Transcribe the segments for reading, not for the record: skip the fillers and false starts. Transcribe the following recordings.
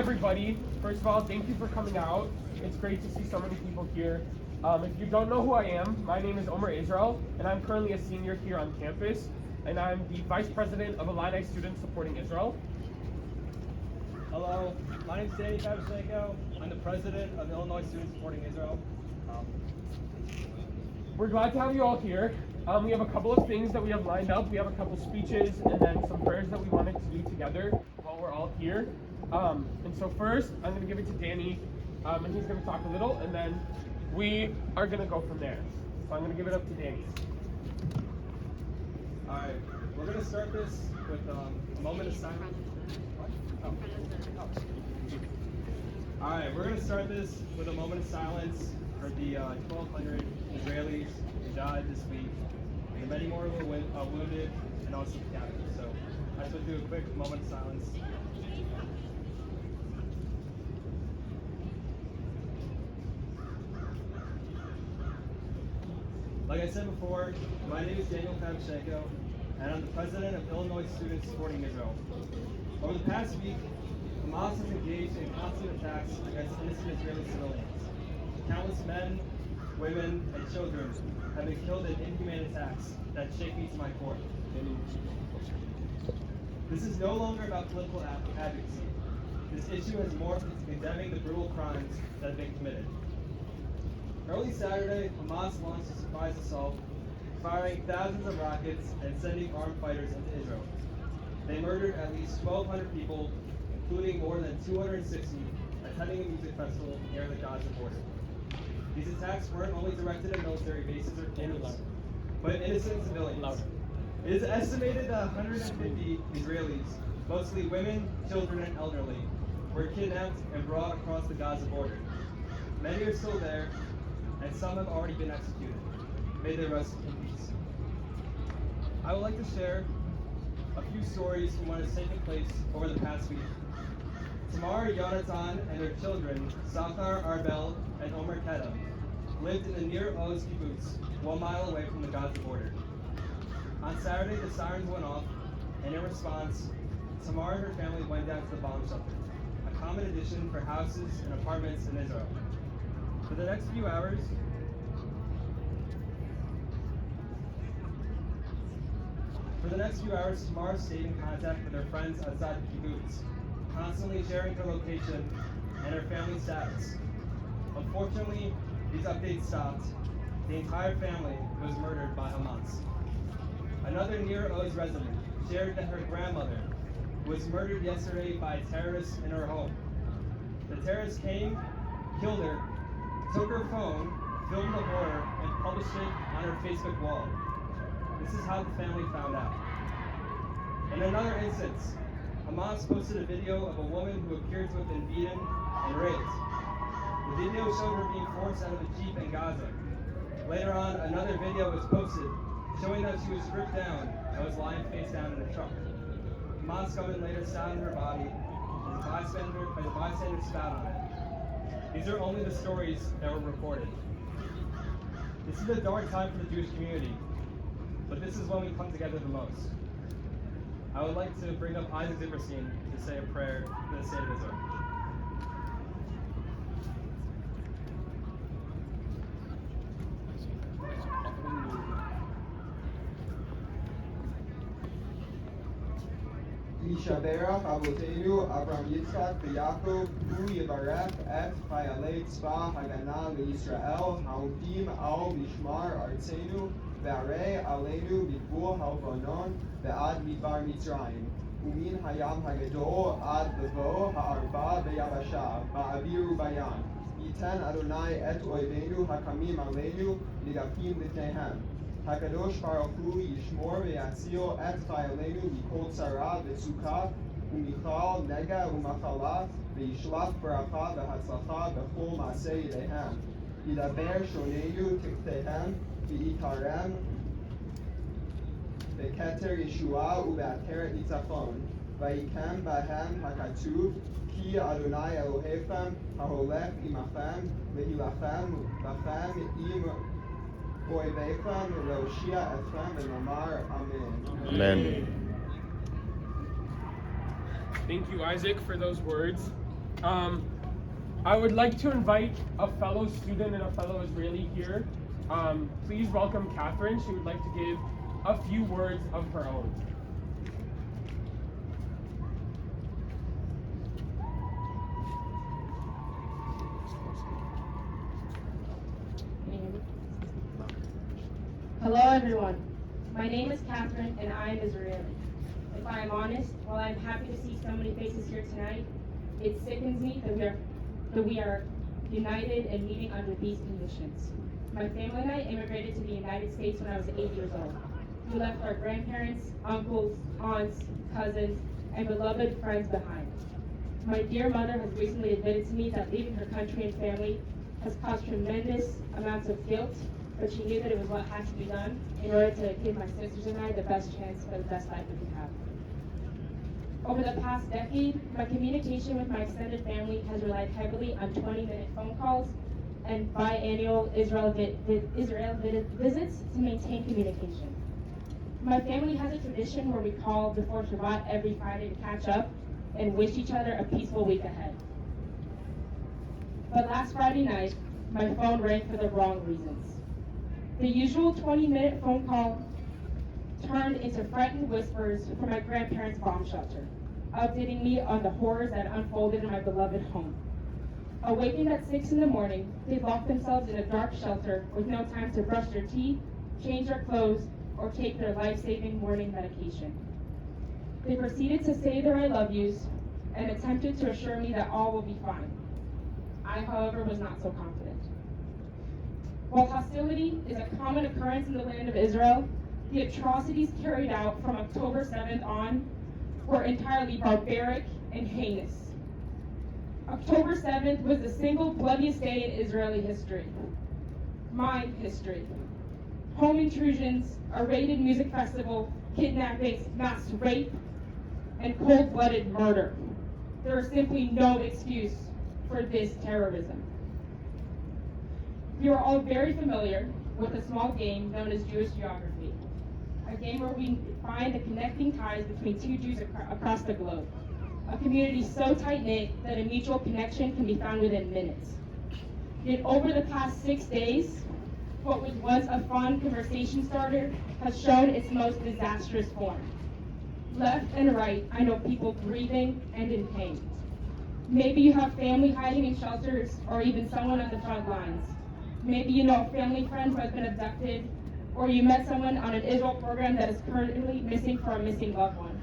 everybody. First of all, thank you for coming out. It's great to see so many people here. If you don't know who I am, my name is Omer Israel, and I'm currently a senior here on campus, and I'm the Vice President of Illini Students Supporting Israel. Hello, my name is Danny Pavlichenko. I'm the President of Illinois Students Supporting Israel. We're glad to have you all here. We have a couple of things that we have lined up. We have a couple speeches and then some prayers that we wanted to do together while we're all here. And so first, I'm going to give it to Danny, and he's going to talk a little, and then we are going to go from there. So I'm going to give it up to Danny. All right, we're going to start this with a moment of silence. Oh. All right, we're going to start this with a moment of silence for the 1,200 Israelis who died this week, and the many more who were wounded and also captured. So I just want to do a quick moment of silence. Like I said before, my name is Daniel Pavlichenko, and I'm the President of Illinois Students Supporting Israel. Over the past week, Hamas has engaged in constant attacks against innocent Israeli civilians. Countless men, women, and children have been killed in inhumane attacks that shake me to my core. This is no longer about political advocacy. This issue has morphed into condemning the brutal crimes that have been committed. Early Saturday, Hamas launched a surprise assault, firing thousands of rockets and sending armed fighters into Israel. They murdered at least 1,200 people, including more than 260 attending a music festival near the Gaza border. These attacks weren't only directed at military bases or camps, but innocent civilians. It is estimated that 150 Israelis, mostly women, children, and elderly, were kidnapped and brought across the Gaza border. Many are still there, and some have already been executed. May they rest in peace. I would like to share a few stories from what has taken place over the past week. Tamar, Yonatan, and their children, Sachar, Arbel, and Omer Kedem, lived in the Nir Oz kibbutz, 1 mile away from the Gaza border. On Saturday, the sirens went off, and in response, Tamar and her family went down to the bomb shelter, a common addition for houses and apartments in Israel. For the next few hours, Tamar stayed in contact with her friends outside the kibbutz, constantly sharing her location and her family's status. Unfortunately, these updates stopped. The entire family was murdered by Hamas. Another Nir Oz resident shared that her grandmother was murdered yesterday by terrorists in her home. The terrorists came, killed her, took her phone, filmed the horror, and published it on her Facebook wall. This is how the family found out. In another instance, Hamas posted a video of a woman who appeared to have been beaten and raped. The video showed her being forced out of a jeep in Gaza. Later on, another video was posted showing that she was stripped down and was lying face down in a truck. Hamas gunmen later sat on her body as a bystander spat on it. These are only the stories that were reported. This is a dark time for the Jewish community, but this is when we come together the most. I would like to bring up Isaac Zimmerstein to say a prayer for the state of Israel. Yishaberach Avotenu Abraham Yitzchak V'Yakov Hu Yivarech Et Chayalei Tzva Hagana L'Yisrael Ha'odim Al Mishmar Artzenu Ve'arei Aleinu B'Gvul Halvanon Ve'ad Midbar Mitzrayim Umin Hayam Hagadol Ad Levo Ha'arba Ve'yavasha Ba'avir U'Bayan Yiten Adonai Et Oivenu Hakamim Aleinu Nigafim L'Fnehem Hakadosh Baruch Hu Yishmor Ve'yatzil Et Chayalenu Mikol Tzara Ve'Sukkah U'Michal Nega U'Machalat Ve'Yishlach Baracha Ve'Hatzlacha B'Chol Masei Yedehem Yidaber Shonenu Tiktehem Ve'ikarem Ve'Keter Yeshua U'Be'ateret Nitzachon Vayikem Bahem Hakatuv Ki Adonai Elohechem Haholech Imachem Ve'Hilachem Bachem Im Oivechem Ve'Oshia Etchem Ve'Namar Amen. Amen. Thank you, Isaac, for those words. I would like to invite a fellow student and a fellow Israeli here. Please welcome Catherine. She would like to give a few words of her own. Hello everyone, my name is Catherine and I am Israeli. If I am honest, while I am happy to see so many faces here tonight, it sickens me that we are united and meeting under these conditions. My family and I immigrated to the United States when I was 8 years old. We left our grandparents, uncles, aunts, cousins, and beloved friends behind. My dear mother has recently admitted to me that leaving her country and family has caused tremendous amounts of guilt, but she knew that it was what had to be done in order to give my sisters and I the best chance for the best life we could have. Over the past decade, my communication with my extended family has relied heavily on 20-minute phone calls and biannual Israel visits to maintain communication. My family has a tradition where we call before Shabbat every Friday to catch up and wish each other a peaceful week ahead. But last Friday night, my phone rang for the wrong reasons. The usual 20-minute phone call turned into frightened whispers from my grandparents' bomb shelter, updating me on the horrors that unfolded in my beloved home. Awakened at 6 in the morning, they locked themselves in a dark shelter with no time to brush their teeth, change their clothes, or take their life-saving morning medication. They proceeded to say their I love yous and attempted to assure me that all will be fine. I, however, was not so confident. While hostility is a common occurrence in the land of Israel, the atrocities carried out from October 7th on were entirely barbaric and heinous. October 7th was the single bloodiest day in Israeli history. My history. Home intrusions, a raided music festival, kidnappings, mass rape, and cold-blooded murder. There is simply no excuse for this terrorism. You are all very familiar with a small game known as Jewish geography, a game where we find the connecting ties between two Jews across the globe, a community so tight-knit that a mutual connection can be found within minutes. Yet over the past 6 days, what was once a fun conversation starter has shown its most disastrous form. Left and right, I know people grieving and in pain. Maybe you have family hiding in shelters or even someone on the front lines. Maybe you know a family friend who has been abducted, or you met someone on an Israel program that is currently missing for a missing loved one.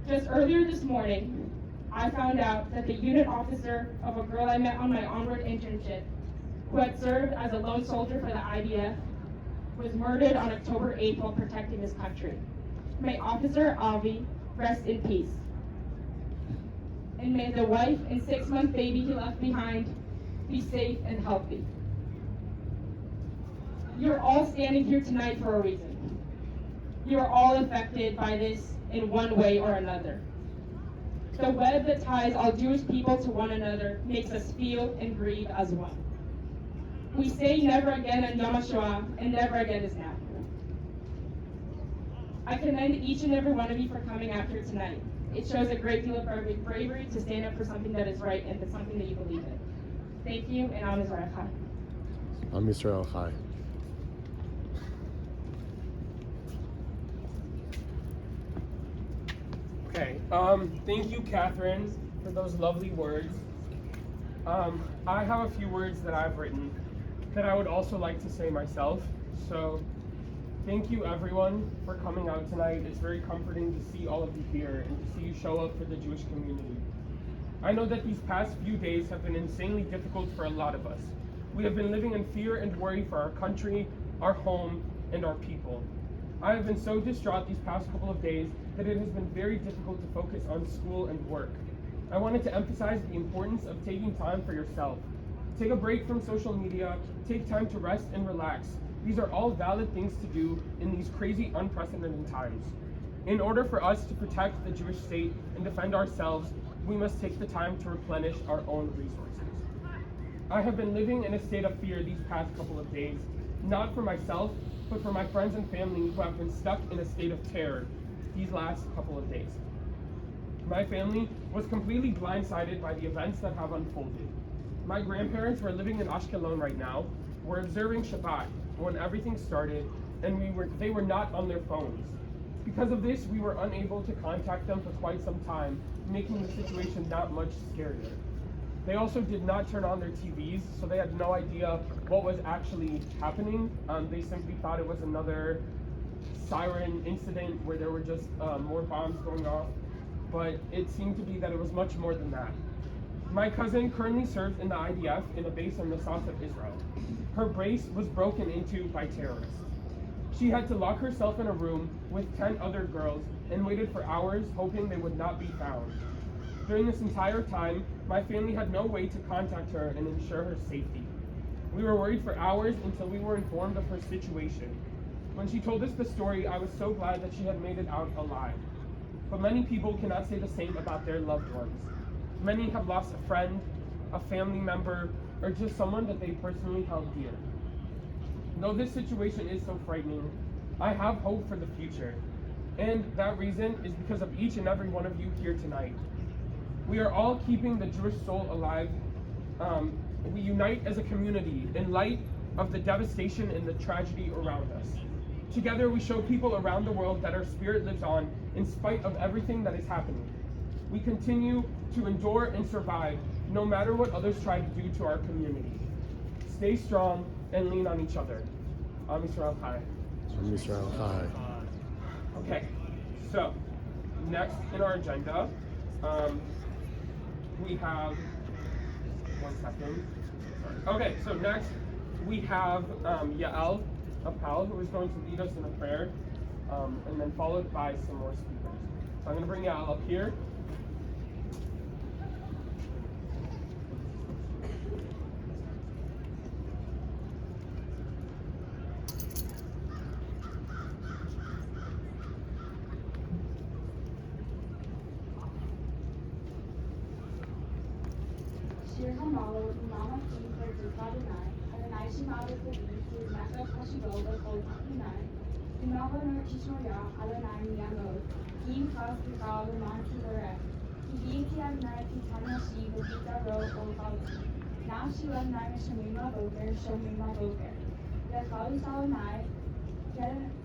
Just earlier this morning, I found out that the unit officer of a girl I met on my onward internship, who had served as a lone soldier for the IDF, was murdered on October 8th while protecting his country. May Officer Avi rest in peace. And may the wife and 6-month baby he left behind be safe and healthy. You're all standing here tonight for a reason. You are all affected by this in one way or another. The web that ties all Jewish people to one another makes us feel and grieve as one. We say never again on Yom HaShoah, and never again is now. I commend each and every one of you for coming out here tonight. It shows a great deal of bravery to stand up for something that is right and for something that you believe in. Thank you, and Am Yisrael Chai. Am Yisrael Chai. Okay, thank you, Catherine, for those lovely words. I have a few words that I've written that I would also like to say myself. So, thank you everyone for coming out tonight. It's very comforting to see all of you here and to see you show up for the Jewish community. I know that these past few days have been insanely difficult for a lot of us. We have been living in fear and worry for our country, our home, and our people. I have been so distraught these past couple of days that it has been very difficult to focus on school and work. I wanted to emphasize the importance of taking time for yourself. Take a break from social media, take time to rest and relax. These are all valid things to do in these crazy, unprecedented times. In order for us to protect the Jewish state and defend ourselves, we must take the time to replenish our own resources. I have been living in a state of fear these past couple of days, not for myself, but for my friends and family who have been stuck in a state of terror these last couple of days. My family was completely blindsided by the events that have unfolded. My grandparents were living in Ashkelon right now. We're observing Shabbat when everything started, and they were not on their phones. Because of this, we were unable to contact them for quite some time, making the situation that much scarier. They also did not turn on their TVs, so they had no idea what was actually happening. They simply thought it was another siren incident where there were just more bombs going off, but it seemed to be that it was much more than that. My cousin currently serves in the IDF in a base in the south of Israel. Her base was broken into by terrorists. She had to lock herself in a room with 10 other girls and waited for hours, hoping they would not be found. During this entire time, my family had no way to contact her and ensure her safety. We were worried for hours until we were informed of her situation. When she told us the story, I was so glad that she had made it out alive. But many people cannot say the same about their loved ones. Many have lost a friend, a family member, or just someone that they personally held dear. Though this situation is so frightening, I have hope for the future. And that reason is because of each and every one of you here tonight. We are all keeping the Jewish soul alive. We unite as a community in light of the devastation and the tragedy around us. Together we show people around the world that our spirit lives on in spite of everything that is happening. We continue to endure and survive no matter what others try to do to our community. Stay strong and lean on each other. Am Yisrael Chai. Am Yisrael Chai. Okay, so next in our agenda, we have, one second. Okay, so next we have Yael Apel, who is going to lead us in a prayer, and then followed by some more speakers. So I'm going to bring Yael up here. Shir Hamalo, Mama King for Adonai, Adonai Shimada Kuli, who is Mecca Kashibo, the Kol Takunai, Imava no Chishoya, Adonai Miyamo, Kim Kas Pikal, Man Tilare, Kibiki Adonai Kitana Shi, Bukita Ro, O Kalti, Nam Shiva Nai Shamima Boker, Shomima Boker, the Kali Salanai,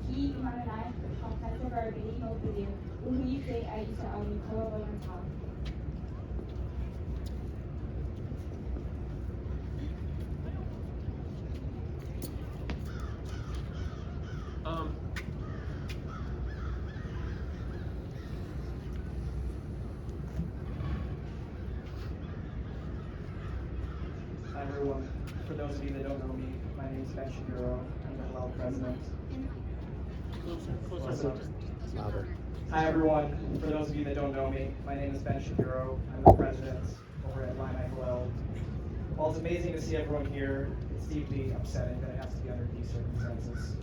Ki Imanai, Hakata Barbidi Mobidir, Umi Fe Aisa Ali Koa Bolantal. Hi everyone. For those of you that don't know me, my name is Ben Shapiro. I'm the Hillel president. Louder. Hi everyone. For those of you that don't know me, my name is Ben Shapiro. I'm the president over at Illini Hillel. While it's amazing to see everyone here, it's deeply upsetting that it has to be under these circumstances.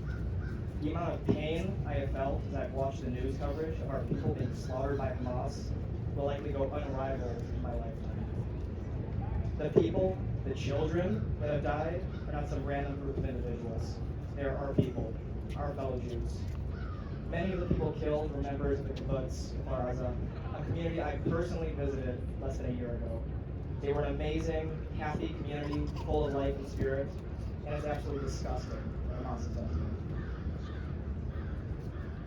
The amount of pain I have felt as I've watched the news coverage of our people being slaughtered by Hamas will likely go unrivaled in my lifetime. The people, the children that have died are not some random group of individuals. They are our people, our fellow Jews. Many of the people killed were members of the kibbutz Kfar Aza, a community I personally visited less than a year ago. They were an amazing, happy community, full of life and spirit, and it's absolutely disgusting what Hamas has done to them.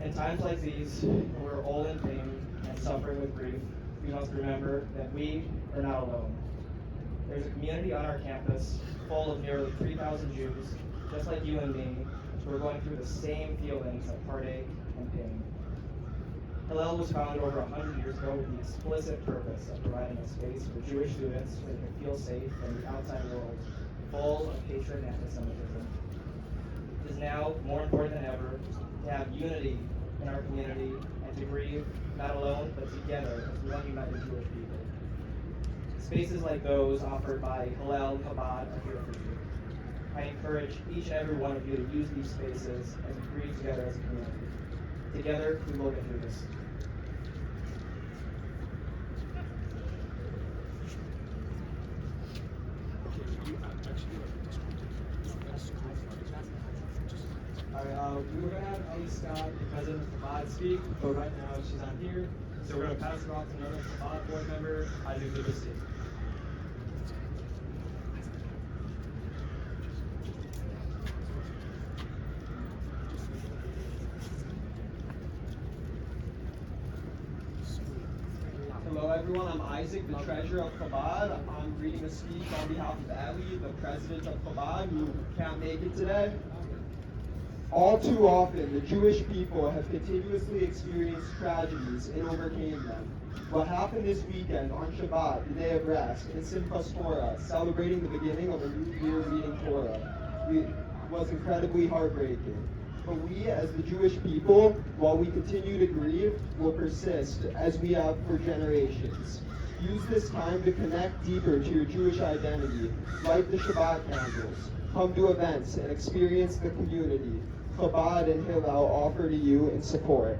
In times like these, when we're all in pain and suffering with grief, we must remember that we are not alone. There's a community on our campus full of nearly 3,000 Jews, just like you and me, who are going through the same feelings of heartache and pain. Hillel was founded over 100 years ago with the explicit purpose of providing a space for Jewish students where they can feel safe from the outside world, full of hatred and anti-Semitism. It is now more important than ever to have unity in our community and to grieve not alone, but together as one united Jewish people. Spaces like those offered by Hillel Chabad are here for you. I encourage each and every one of you to use these spaces as we grieve together as a community. Together, we will get through this. Alright, we were going to have Ellie Scott, the president of Chabad, speak, but right now she's not here, So we're going to pass it off to another Chabad board member, Isaac Legacy. Hello everyone, I'm Isaac, the treasurer of Chabad. I'm reading a speech on behalf of Eli, the president of Chabad, who can't make it today. All too often, the Jewish people have continuously experienced tragedies and overcame them. What happened this weekend on Shabbat, the day of rest, in Simchas Torah, celebrating the beginning of a new year reading Torah, was incredibly heartbreaking. But we, as the Jewish people, while we continue to grieve, will persist as we have for generations. Use this time to connect deeper to your Jewish identity. Light the Shabbat candles. Come to events and experience the community Chabad and Hillel offer to you in support.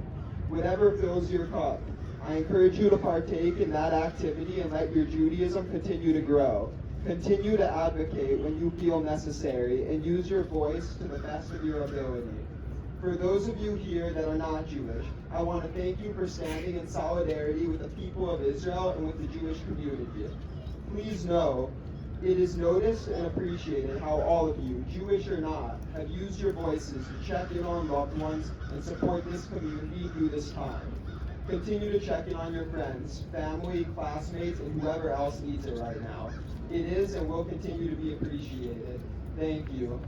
Whatever fills your cup, I encourage you to partake in that activity and let your Judaism continue to grow. Continue to advocate when you feel necessary and use your voice to the best of your ability. For those of you here that are not Jewish, I want to thank you for standing in solidarity with the people of Israel and with the Jewish community. Please know, it is noticed and appreciated how all of you, Jewish or not, have used your voices to check in on loved ones and support this community through this time. Continue to check in on your friends, family, classmates, and whoever else needs it right now. It is and will continue to be appreciated. Thank you.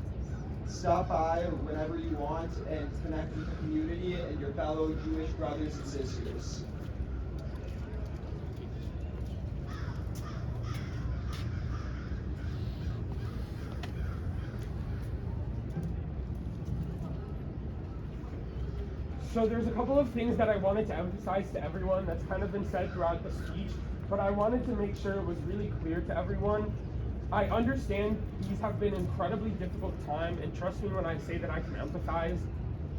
Stop by whenever you want and connect with the community and your fellow Jewish brothers and sisters. So there's a couple of things that I wanted to emphasize to everyone that's kind of been said throughout the speech, but I wanted to make sure it was really clear to everyone. I understand these have been incredibly difficult time, and trust me when I say that I can empathize.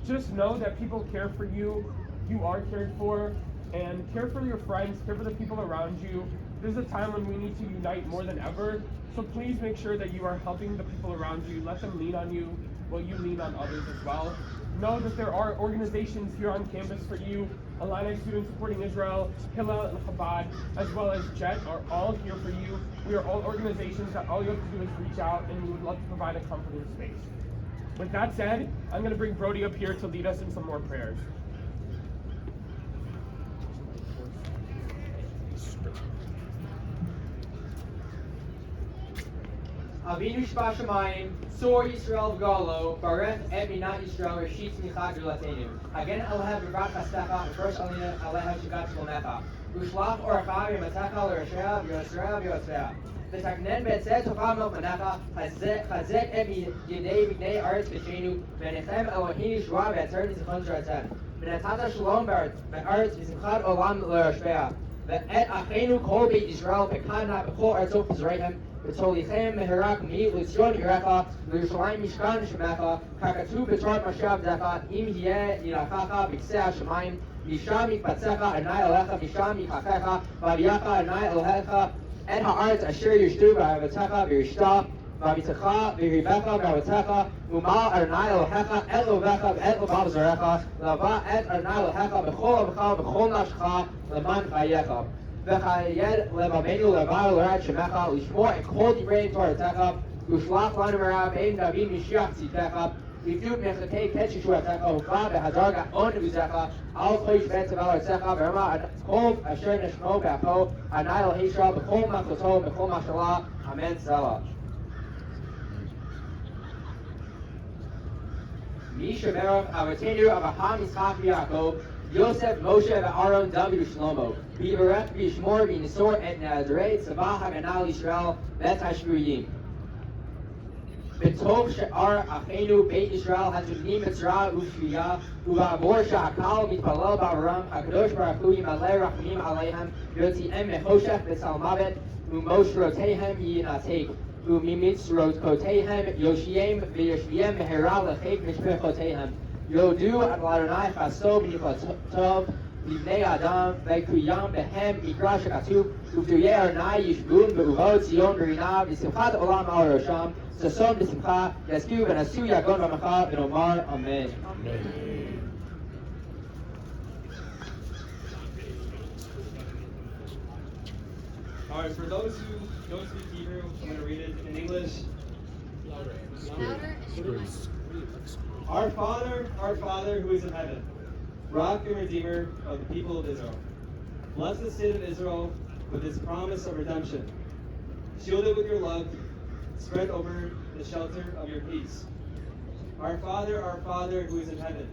Just know that people care for you, you are cared for, and care for your friends, care for the people around you. This is a time when we need to unite more than ever, so please make sure that you are helping the people around you. Let them lean on you while you lean on others as well. Know that there are organizations here on campus for you. Illini Students Supporting Israel, Hillel, and Chabad, as well as JET are all here for you. We are all organizations that all you have to do is reach out, and we would love to provide a comforting space. With that said, I'm going to bring Brody up here to lead us in some more prayers. Avinu Shbashamayim, Sor Yisrael V'Galo, Barech Et Minat Yisrael, Rashit Smicha Gulatenu. Again, Aleha B'Rat Chastecha, V'Frosh Alina, Aleha Shigat Shlomecha. Ushlach Oracha, Yamatecha, L'Rashea, V'Yosrea, V'Yosrea. V'Taknen Betzeh Tocha Melchanecha, Chazek Et Yidei B'Gnei Aretz B'Shenu, V'Nechem Elohim Shua V'Etzern Yitzchon Sheratem. V'Natata Shalom B'Aretz V'Simchat Olam L'Rashea. V'Et Achenu Kol Beit Yisrael, V'Kana B'Chol Artzot B'Zreihem, V'Tolichem Meherak Mi L'Tzion Yirecha, L'Yerushalayim Mishkan Shemecha, Kakatu B'Trat Mashav Decha, Im Hieh Yirachacha B'Kseh HaShemayim, Misham Yikpatzecha Adonai Elecha, Misham Yichachecha, V'Aviyacha Adonai Elohecha, Et Ha'aretz Asher Yishtu V'Havatecha V'Yishta, V'Avitecha V'Rivecha V'Havatecha, Umal Adonai Elohecha, Et Lovecha V'Et Lovav Zarecha, Lava Et Adonai Elohecha B'Chol Avcha B'Chol Nafshecha, Leman Chayecha. V'chayed levavenu levar l'rat shemecha l'shmor et kol divrei Toratecha u'shlach lanu merav ein David Mishiach tzitecha v'yivdut mechatei ket shishuatecha u'fa b'hadar ga'on u'zecha al choish bet tevel artzecha v'rama kol asher neshmo b'apo Adonai Elohei Yisrael b'chol machoto b'chol mashalah Amen Selah. Misha Merov Avatenu Avraham Yitzchak Yaakov Yosef, Moshe, Aaron, David, Shlomo. V'Yirech, V'Yishmor, V'Nisor, Et Nazarei, Tzavah HaGanal Yisrael, Bet HaShvuyim. B'tov She'ar Achenu, Beit Yisrael, HaZudim, Mitzrah, U'Shviyah, U'Va'amor She'Akal, Mitpalel Ba'aram, HaKadosh Baruch Hu, Yimalei Rachmim Aleihem, Yotzi'em Mechoshech B'Salmavet, U'Moshrotehem Yinatek, U'Mimitzrotehem, Yoshiem, V'Yoshviem Meherah L'Chek Mishpechotehem. Yodu Adonai Chasto B'Yichatov Livnei Adam V'Kuyam Behem Mikra Shekatuv Uv'Tuyei Adonai Yishbun B'Uvot Zion B'Rinav V'Simchat Olam Al Rosham Sason B'Simcha Yaskiu V'Nasu Yagon V'Macha V'Nomar Amen. All right, for those who don't speak Hebrew, I'm going to read it in English. Our Father who is in heaven, Rock and Redeemer of the people of Israel. Bless the state of Israel with its promise of redemption. Shield it with your love. Spread over the shelter of your peace. Our Father who is in heaven,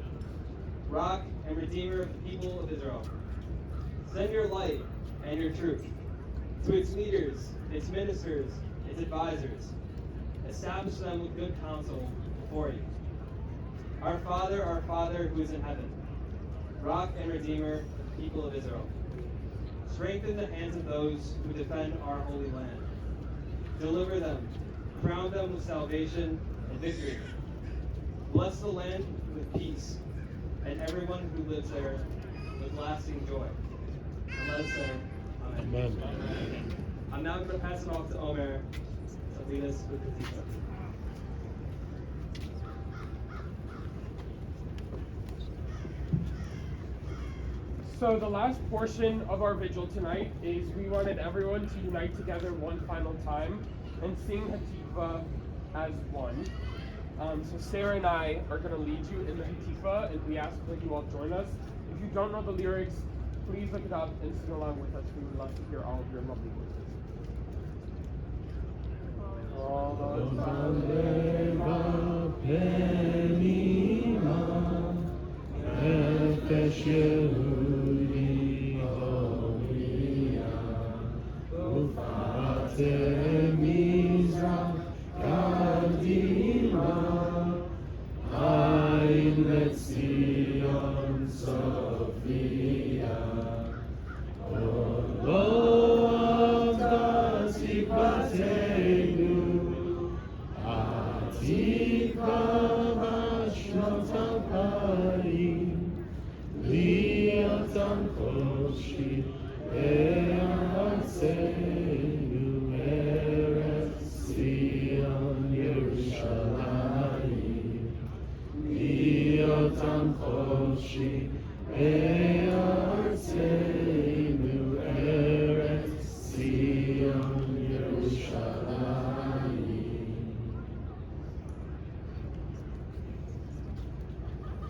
Rock and Redeemer of the people of Israel. Send your light and your truth to its leaders, its ministers, its advisors. Establish them with good counsel before you. Our Father who is in heaven, Rock and Redeemer of the people of Israel. Strengthen the hands of those who defend our holy land. Deliver them, crown them with salvation and victory. Bless the land with peace, and everyone who lives there with lasting joy. And let us say, Amen. Amen. I'm now going to pass it off to Omer to lead us with the teacher. So the last portion of our vigil tonight is we wanted everyone to unite together one final time and sing Hatikva as one. So Sarah and I are going to lead you in the Hatikva, and we ask that you all join us. If you don't know the lyrics, please look it up and sing along with us. We would love to hear all of your lovely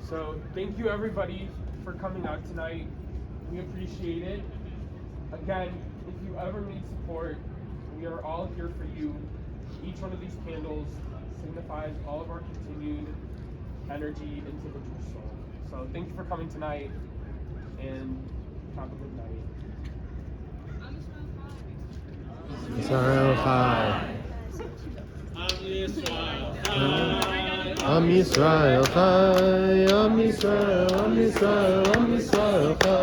So thank you everybody for coming out tonight. We appreciate it. Again, if you ever need support, we are all here for you. Each one of these candles signifies all of our continued energy into the Jewish soul. So thank you for coming tonight, and have a good night. Israel Chai. Am Yisrael Chai. Am Yisrael Chai.